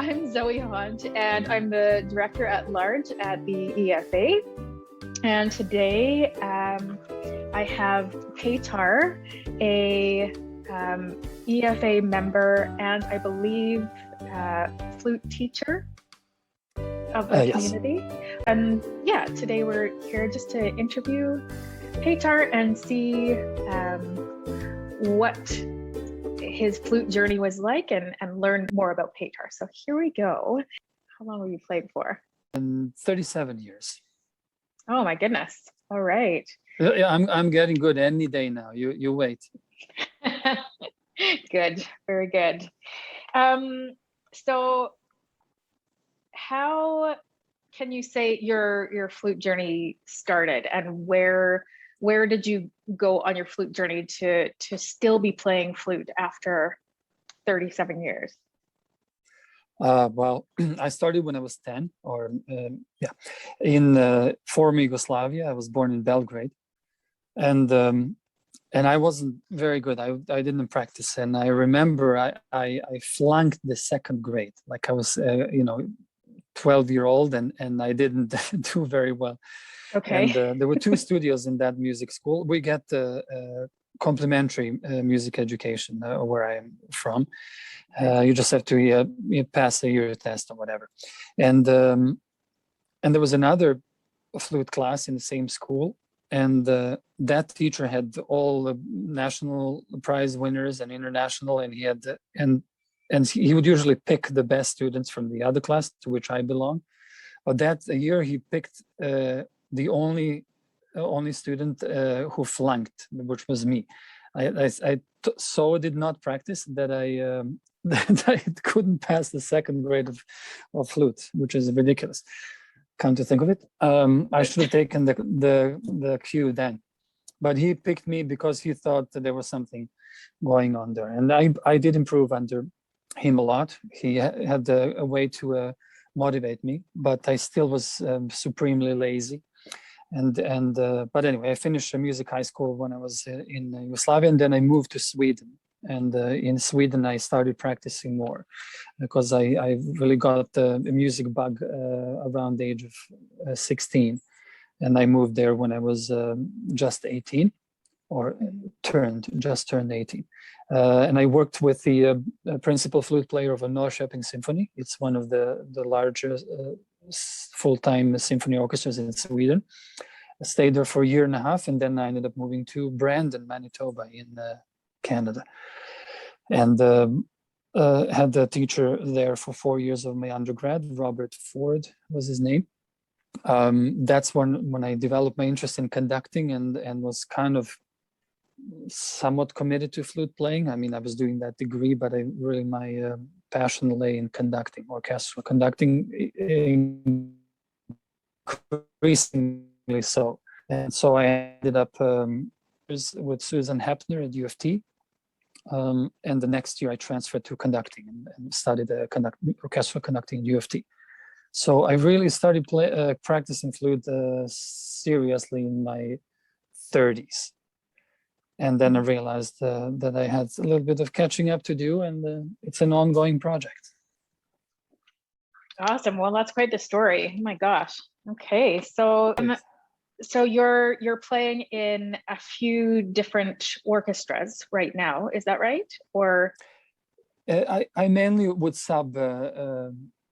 I'm Zoe Hunt, and I'm the director at large at the EFA. And today I have Petar, a EFA member, and I believe flute teacher of the community. Yes. And yeah, today we're here just to interview Petar and see what his flute journey was like and learn more about Petar. So here we go. How long have you played for? 37 years. Oh my goodness. All right. Yeah, I'm getting good any day now. You wait. Good. Very good. So how can you say your flute journey started, and where did you go on your flute journey to still be playing flute after 37 years? Well, I started when I was 10, in former Yugoslavia. I was born in Belgrade, and I wasn't very good. I didn't practice, and I remember I flunked the second grade. Like I was 12-year-old, and I didn't do very well. Okay. And there were two studios in that music school. We get complimentary music education where I am from. You just have to you pass a year test or whatever. And there was another flute class in the same school, and that teacher had all the national prize winners and international, and he had and he would usually pick the best students from the other class to which I belong. But that year he picked the only student who flunked, which was me. I so did not practice that that I couldn't pass the second grade of flute, which is ridiculous. Come to think of it, I should have taken the cue then. But he picked me because he thought that there was something going on there, and I did improve under him a lot. He had a way to motivate me, but I still was supremely lazy. But anyway, I finished music high school when I was in Yugoslavia, and then I moved to Sweden. And in Sweden, I started practicing more because I really got the music bug around the age of 16. And I moved there when I was just 18, or just turned 18. And I worked with the principal flute player of a Norrköping Symphony. It's one of the largest full-time symphony orchestras in Sweden. I stayed there for a year and a half, and then I ended up moving to Brandon, Manitoba in Canada. And had the teacher there for 4 years of my undergrad. Robert Ford was his name. That's when I developed my interest in conducting and was kind of somewhat committed to flute playing. I mean, I was doing that degree, but my passion lay in conducting, orchestral conducting, increasingly so. And so I ended up with Susan Hepner at U of T. And the next year I transferred to conducting and studied orchestral conducting at U of T. So I really started practicing flute seriously in my 30s. And then I realized that I had a little bit of catching up to do, and it's an ongoing project. Awesome. Well, that's quite the story. Oh my gosh. Okay. So you're playing in a few different orchestras right now, is that right? Or I mainly would sub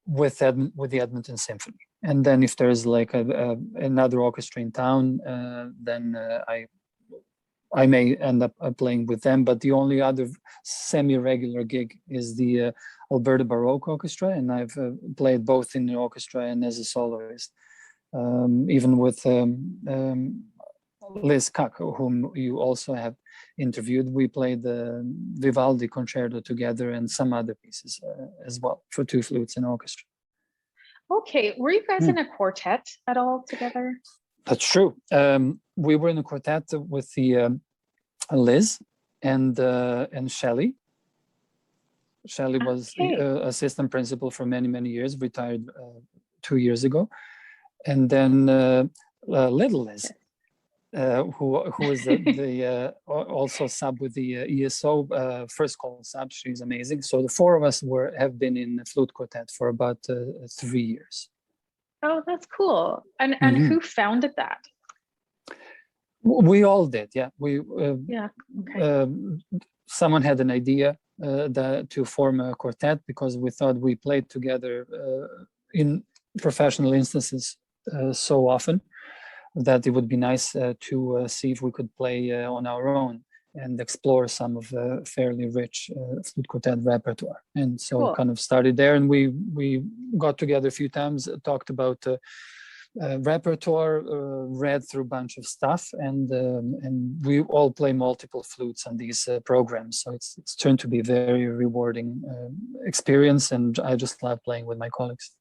with the Edmonton Symphony, and then if there's like another orchestra in town, then I may end up playing with them. But the only other semi-regular gig is the Alberta Baroque Orchestra, and I've played both in the orchestra and as a soloist. Even with Liz Cuck, whom you also have interviewed, we played the Vivaldi Concerto together and some other pieces as well for two flutes and orchestra. Okay, were you guys in a quartet at all together? That's true. We were in a quartet with the Liz and Shelley. Shelley was assistant principal for many years, retired 2 years ago. And then Little Liz. who is also sub with the ESO first call sub. She's amazing. So the four of us have been in the flute quartet for about 3 years. Oh, that's cool. And who founded that? We all did, yeah. Yeah. Okay. Someone had an idea to form a quartet because we thought we played together in professional instances so often that it would be nice to see if we could play on our own and explore some of the fairly rich flute quartet repertoire. And so Cool. it kind of started there, and we got together a few times, talked about repertoire, read through a bunch of stuff, and we all play multiple flutes on these programs. So it's turned to be a very rewarding experience, and I just love playing with my colleagues.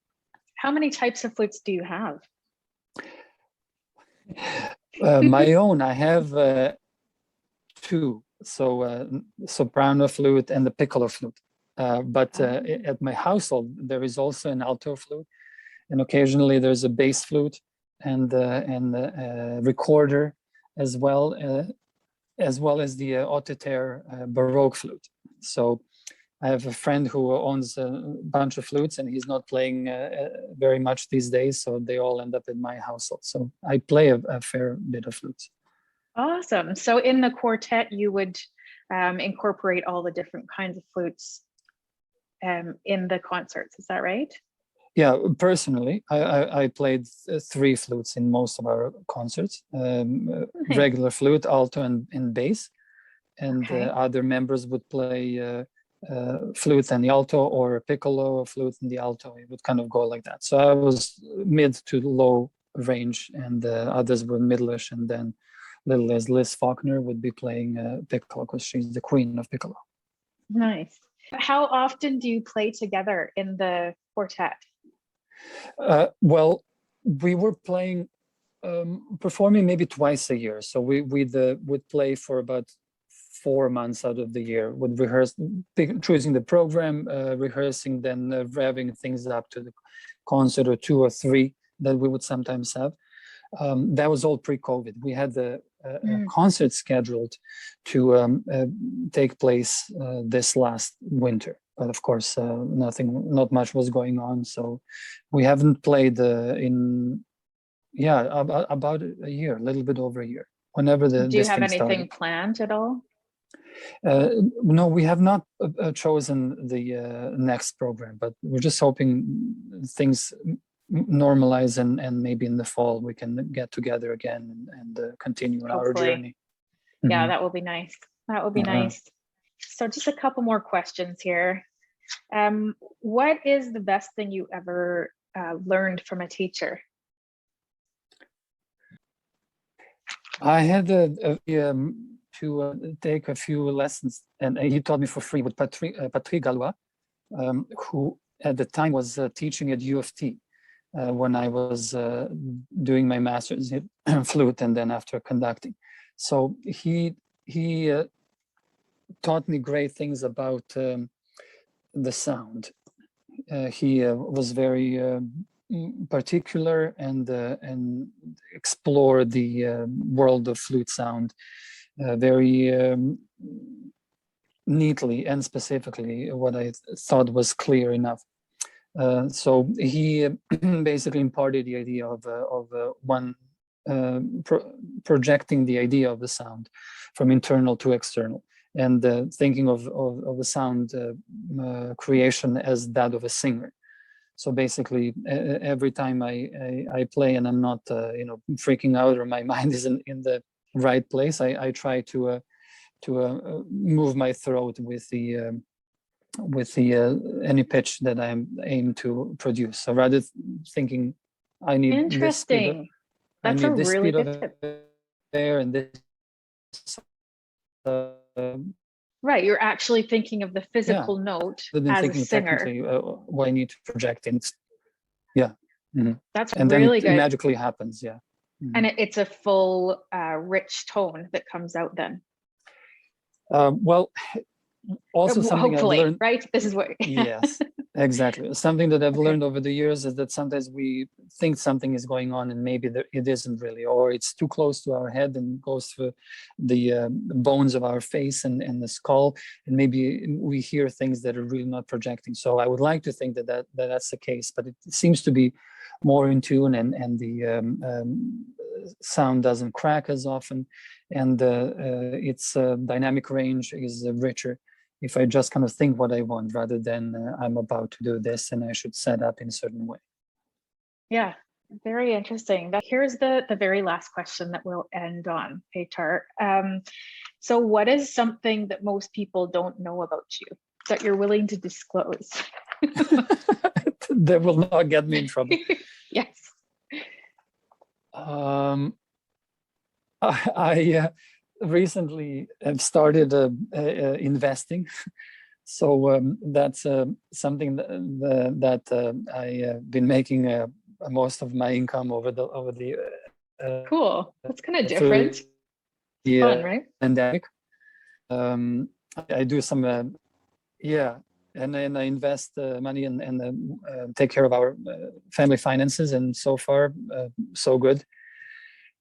How many types of flutes do you have? My own, I have two. So soprano flute and the piccolo flute. But at my household, there is also an alto flute, and occasionally there's a bass flute and a recorder as well as the haute-terre Baroque flute. So I have a friend who owns a bunch of flutes, and he's not playing very much these days, so they all end up in my household. So I play a fair bit of flutes. Awesome. So in the quartet, you would incorporate all the different kinds of flutes in the concerts. Is that right? Yeah, personally, I played 3 flutes in most of our concerts, regular flute, alto, and bass. And other members would play flute and the alto, or piccolo, flute and the alto. It would kind of go like that. So I was mid to low range, and others were middleish, and then little as Liz Faulkner would be playing piccolo because she's the queen of piccolo. Nice. How often do you play together in the quartet? Well, we were playing, performing maybe twice a year. So we would play for about 4 months out of the year, would rehearse, choosing the program, rehearsing, then revving things up to the concert, or 2 or 3 that we would sometimes have. That was all pre-COVID. We had a concert scheduled to take place this last winter, but of course not much was going on, so we haven't played in about a year, a little bit over a year. Whenever do you have anything started. Planned at all? No, we have not chosen the next program, but we're just hoping things normalize, and maybe in the fall we can get together again and continue on our journey. Yeah, that will be nice. That will be nice. So just a couple more questions here. What is the best thing you ever learned from a teacher? I had to take a few lessons, and he taught me for free with Patrick Gallois, who at the time was teaching at U of T when I was doing my master's in flute, and then after conducting. So he taught me great things about the sound. He was very particular and explored the world of flute sound very neatly and specifically, what I thought was clear enough. So he basically imparted the idea of one projecting the idea of the sound from internal to external, and thinking of the sound creation as that of a singer. So basically, every time I play and I'm not freaking out, or my mind isn't in the right place, I try to move my throat with the any pitch that I aim to produce. So rather thinking I need interesting. That's a really good tip. There and this. Right, you're actually thinking of the physical note as a singer. What I need to project in. Yeah. Mm-hmm. That's and really then it good. Magically happens. Yeah. Mm-hmm. And it's a full, rich tone that comes out then. Well, also something hopefully, I've learned. Right? This is what. Yes, Exactly. Something that I've learned over the years is that sometimes we think something is going on and maybe it isn't really, or it's too close to our head and goes through the bones of our face and the skull, and maybe we hear things that are really not projecting. So I would like to think that that's the case, but it seems to be more in tune, and the sound doesn't crack as often, and its dynamic range is richer if I just kind of think what I want rather than I'm about to do this and I should set up in a certain way. Yeah, very interesting. Here's the very last question that we'll end on, Petar. So what is something that most people don't know about you that you're willing to disclose? That will not get me in trouble. Yes. I recently have started investing. So that's something that I have been making most of my income over the cool. That's kind of different. Fun, right? Pandemic. I do some and I invest money and take care of our family finances, and so far so good.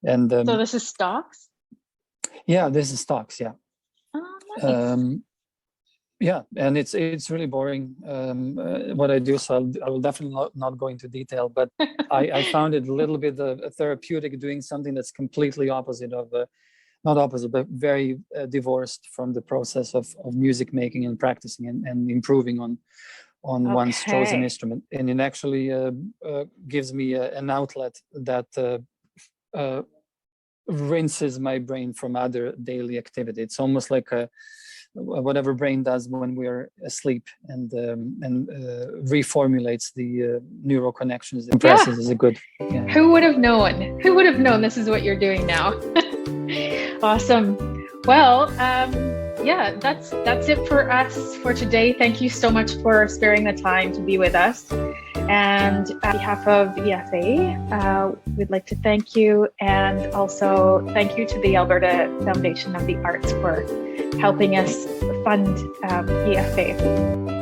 And so this is stocks? Yeah, this is stocks. Yeah. Oh, nice. Yeah, and it's really boring what I do, so I will definitely not go into detail, but I found it a little bit therapeutic doing something that's completely opposite of not opposite, but very divorced from the process of music making and practicing and improving on one's chosen instrument. And it actually gives me an outlet that rinses my brain from other daily activity. It's almost like whatever brain does when we're asleep, and reformulates the neural connections and processes is a good. Yeah. Who would have known? Who would have known this is what you're doing now? Awesome. Well, yeah, that's it for us for today. Thank you so much for sparing the time to be with us. And on behalf of EFA, we'd like to thank you, and also thank you to the Alberta Foundation of the Arts for helping us fund EFA.